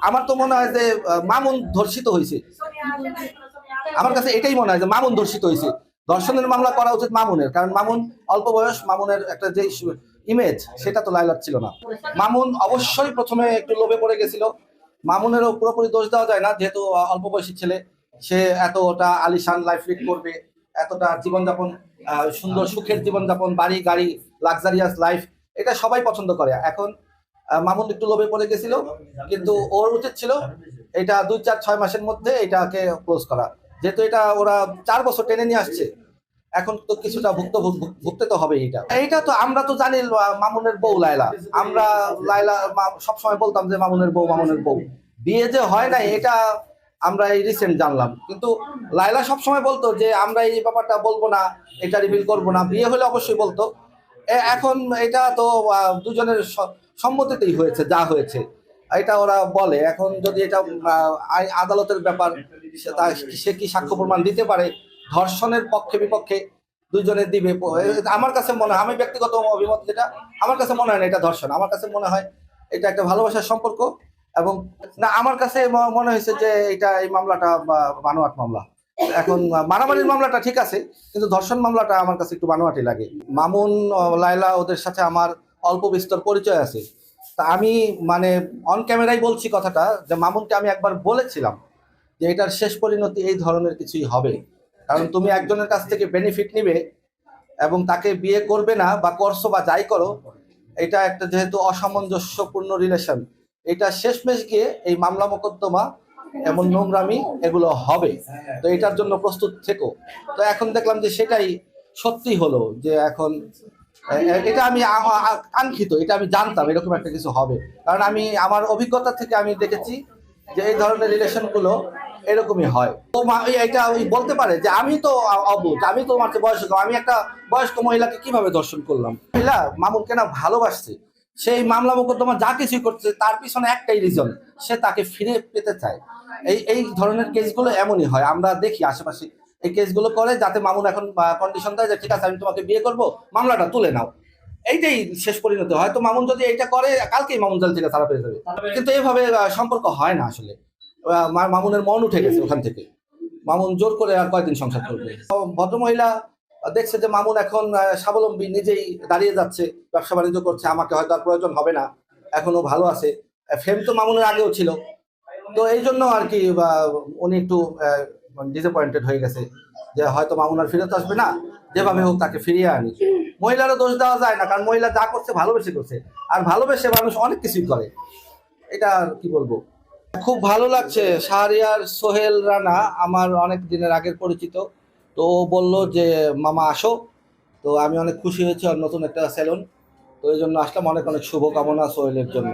আমার তো মনে হয় যে মামুন ধর্ষিত হয়েছে। আমার কাছে এটাই মনে হয় যে মামুন ধর্ষিত হয়েছে। ধর্ষণের মামলা করা উচিত মামুনের, কারণ মামুন অল্প বয়স, মামুনের একটা যে ইমেজ সেটা তো লাইলার ছিল না। মামুন অবশ্যই প্রথমে একটু লোভে পড়ে গেছিল। মামুনেরও পুরোপুরি দোষ দেওয়া যায় না, যেহেতু অল্প বয়সী ছেলে, সে এতটা আলিশান লাইফ লিড করবে, এতটা জীবনযাপন, সুন্দর সুখের জীবনযাপন, বাড়ি গাড়ি, লাক্সারিয়াস লাইফ, এটা সবাই পছন্দ করে। এখন মামুন একটু লোভে পড়ে গেছিল, কিন্তু ওর উচিত ছিল এটা 2-4-6 মাসের মধ্যে এটাকে ক্লোজ করা, যেহেতু এটা ওরা 4 বছর টেনে নিয়ে আসছে। এখন তো কিছুটা ভুগতে তো হবে। এইটা তো আমরা তো জানি মামুনের বউ লায়লা। আমরা লায়লা সবসময় বলতাম যে মামুনের বউ, মামুনের বউ। বিয়ে যে হয় নাই এটা আমরা এই রিসেন্ট জানলাম, কিন্তু লায়লা সবসময় বলতো যে আমরা এই ব্যাপারটা বলবো না, এটা রিভিল করবো না। বিয়ে হলে অবশ্যই বলতো। এখন এটা তো দুজনের সম্মতিতেই হয়েছে, যা হয়েছে এটা ওরা বলে। এখন যদি এটা আদালতের ব্যাপার, সে কি সাক্ষ্য প্রমাণ দিতে পারে ধর্ষণের পক্ষে বিপক্ষে দুইজনে দিবে। আমার কাছে মনে হয়, আমি ব্যক্তিগত অভিমত যেটা, আমার কাছে মনে হয় না এটা ধর্ষণ। আমার কাছে মনে হয় এটা একটা ভালোবাসার সম্পর্ক। এবং না, আমার কাছে মনে হয়েছে যে এটা এই মামলাটা বানোয়াট মামলা। এখন মারামারির মামলাটা ঠিক আছে, কিন্তু ধর্ষণ মামলাটা আমার কাছে একটু বানোয়াটি লাগে। মামুন, লায়লা, ওদের সাথে আমার অল্প বিস্তর পরিচয় আছে। তা আমি মানে অন ক্যামেরাই বলছি কথাটা, যে মামুনকে আমি একবার বলেছিলাম যে এটার শেষ পরিণতি এই ধরনের কিছুই হবে। কারণ তুমি একজনের কাছ থেকে বেনিফিট নিবে এবং তাকে বিয়ে করবে না, বা করছো বা যাই করো, এটা একটা যেহেতু অসামঞ্জস্যপূর্ণ রিলেশন, এটা শেষমেশ গিয়ে এই মামলা মোকদ্দমা এমন নোংরামি এগুলো হবে। তো এটার জন্য প্রস্তুত থেকো। তো এখন দেখলাম যে সেটাই সত্যি হলো, যে এখন এটা আমি কাঙ্ক্ষিত, এটা আমি জানতাম এরকম একটা কিছু হবে। কারণ আমি আমার অভিজ্ঞতা থেকে আমি দেখেছি যে এই ধরনের রিলেশন গুলো এরকমই হয়। তো এটা ওই বলতে পারে যে আমি তো অবুঝ, আমি তো আমার বয়স্ক, আমি একটা বয়স্ক মহিলাকে কিভাবে ধর্ষণ করলাম। মহিলা মামুনকে না ভালোবাসছে, সেই মামলা মোকদ্দমা যা কিছুই করছে তার পিছনে একটাই রিজন, সে তাকে ফিরে পেতে চায়। এই ধরনের কেসগুলো এমনই হয়, আমরা দেখি আশেপাশে এই কেসগুলো করে, যাতে মামুন এখন কন্ডিশন দেয় যে ঠিক আছে আমি তোমাকে বিয়ে করব, মামলাটা তুলে নাও। এইটাই শেষ পরিণতি। হয়তো মামুন যদি এইটা করে কালকেই মামুন জেল থেকে ছাড়া পেয়ে যাবে, কিন্তু এইভাবে সম্পর্ক হয় না আসলে। মামুনের মন উঠে গেছে ওখান থেকে। মামুন জোর করে আর কয়দিন সংসার করবে। ভদ্রমহিলা দেখছে যে মামুন এখন স্বাবলম্বী, নিজেই দাঁড়িয়ে যাচ্ছে, ব্যবসা বাণিজ্য করছে, আমাকে হয়তো আর প্রয়োজন হবে না, এখনো ভালো আছে। ফেম তো মামুনের আগেও ছিল। তো এই জন্য আর কি উনি একটু ডিসঅ্যাপয়েন্টেড হয়ে গেছে যে হয়তো মামুন আর ফিরত আসবে না, যেভাবে হোক তাকে ফিরিয়ে আনি। মহিলারও দোষ দেওয়া যায় না, কারণ মহিলা যা করছে ভালোবেসে করছে, আর ভালোবেসে মানুষ অনেক কিছুই করে। এটা আর কি বলবো। খুব ভালো লাগছে। শাহরিয়ার সোহেল রানা আমার অনেক দিনের আগের পরিচিত। তো ও বললো যে মামা আসো। তো আমি অনেক খুশি হয়েছি, আর নতুন একটা সেলুন, তো এই জন্য আসলাম। অনেক অনেক শুভকামনা সোহেলের জন্য।